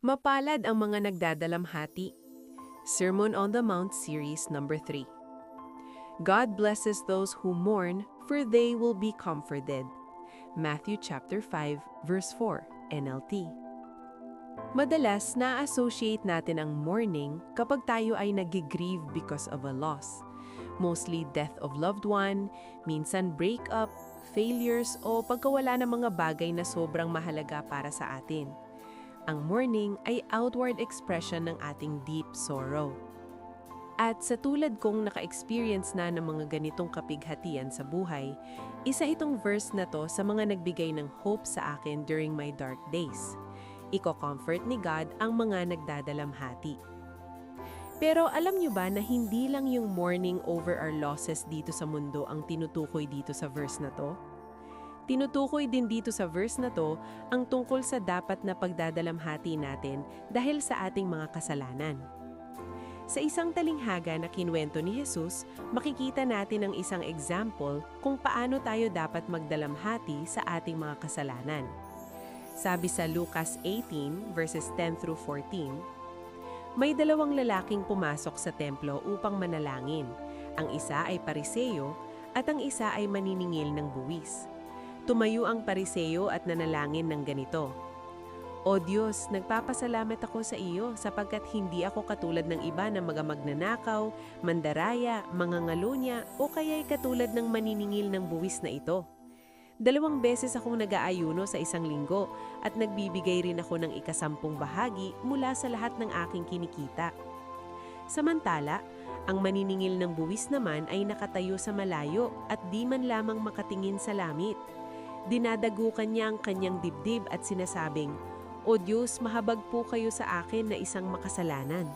Mapalad ang mga nagdadalamhati. Sermon on the Mount Series number 3. God blesses those who mourn, for they will be comforted. Matthew chapter 5, verse 4, NLT. Madalas na-associate natin ang mourning kapag tayo ay nag-grieve because of a loss. Mostly death of loved one, minsan breakup, failures o pagkawala ng mga bagay na sobrang mahalaga para sa atin. Ang mourning ay outward expression ng ating deep sorrow. At sa tulad kong naka-experience na ng mga ganitong kapighatian sa buhay, isa itong verse na to sa mga nagbigay ng hope sa akin during my dark days. Iko-comfort ni God ang mga nagdadalamhati. Pero alam niyo ba na hindi lang yung mourning over our losses dito sa mundo ang tinutukoy dito sa verse na to? Tinutukoy din dito sa verse na to ang tungkol sa dapat na pagdadalamhati natin dahil sa ating mga kasalanan. Sa isang talinghaga na kinwento ni Jesus, makikita natin ang isang example kung paano tayo dapat magdalamhati sa ating mga kasalanan. Sabi sa Lucas 18 verses 10 through 14, may dalawang lalaking pumasok sa templo upang manalangin. Ang isa ay pariseyo at ang isa ay maniningil ng buwis. Tumayo ang pariseyo at nanalangin ng ganito, O Diyos, nagpapasalamat ako sa iyo sapagkat hindi ako katulad ng iba na mga magnanakaw, mandaraya, mangangalunya o kaya'y katulad ng maniningil ng buwis na ito. 2 beses akong nag-aayuno sa isang linggo at nagbibigay rin ako ng ika-10 bahagi mula sa lahat ng aking kinikita. Samantala, ang maniningil ng buwis naman ay nakatayo sa malayo at di man lamang makatingin sa langit. Dinadagukan niya ang kanyang dibdib at sinasabing, O Diyos, mahabag po kayo sa akin na isang makasalanan.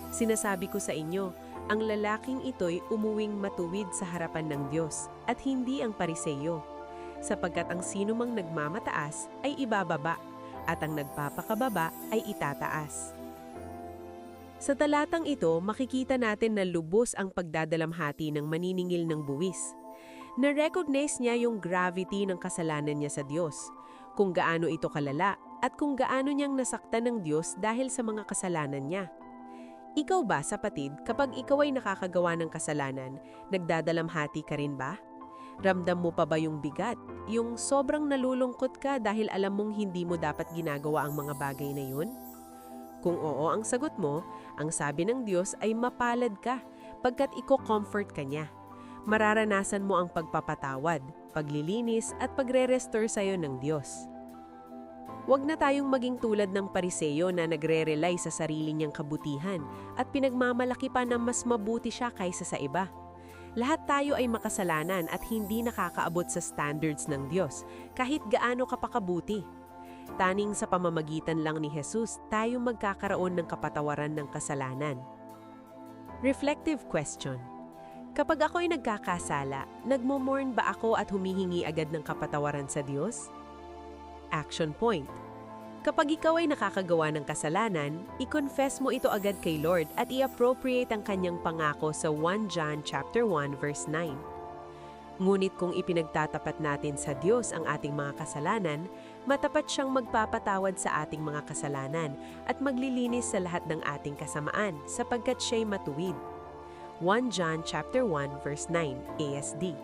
Sinasabi ko sa inyo, ang lalaking ito'y umuwing matuwid sa harapan ng Diyos at hindi ang pariseyo, sapagkat ang sinumang nagmamataas ay ibababa at ang nagpapakababa ay itataas. Sa talatang ito, makikita natin na lubos ang pagdadalamhati ng maniningil ng buwis. Na-recognize niya yung gravity ng kasalanan niya sa Diyos, kung gaano ito kalala at kung gaano niyang nasaktan ng Diyos dahil sa mga kasalanan niya. Ikaw ba, sapatid, kapag ikaw ay nakakagawa ng kasalanan, nagdadalamhati ka rin ba? Ramdam mo pa ba yung bigat, yung sobrang nalulungkot ka dahil alam mong hindi mo dapat ginagawa ang mga bagay na yun? Kung oo ang sagot mo, ang sabi ng Diyos ay mapalad ka pagkat iko-comfort ka niya. Mararanasan mo ang pagpapatawad, paglilinis at pagre-restore sa iyo ng Diyos. Huwag na tayong maging tulad ng pariseyo na nagre-rely sa sarili niyang kabutihan at pinagmamalaki pa na mas mabuti siya kaysa sa iba. Lahat tayo ay makasalanan at hindi nakakaabot sa standards ng Diyos, kahit gaano ka pa kabuti. Taning sa pamamagitan lang ni Jesus, tayo magkakaroon ng kapatawaran ng kasalanan. Reflective question. Kapag ako'y nagkakasala, nagmo-mourn ba ako at humihingi agad ng kapatawaran sa Diyos? Action point. Kapag ikaw ay nakakagawa ng kasalanan, i-confess mo ito agad kay Lord at i-appropriate ang kanyang pangako sa 1 John chapter 1 verse 9. Ngunit kung ipinagtatapat natin sa Diyos ang ating mga kasalanan, matapat siyang magpapatawad sa ating mga kasalanan at maglilinis sa lahat ng ating kasamaan sapagkat siya'y matuwid. 1 John chapter 1 verse 9 ASD.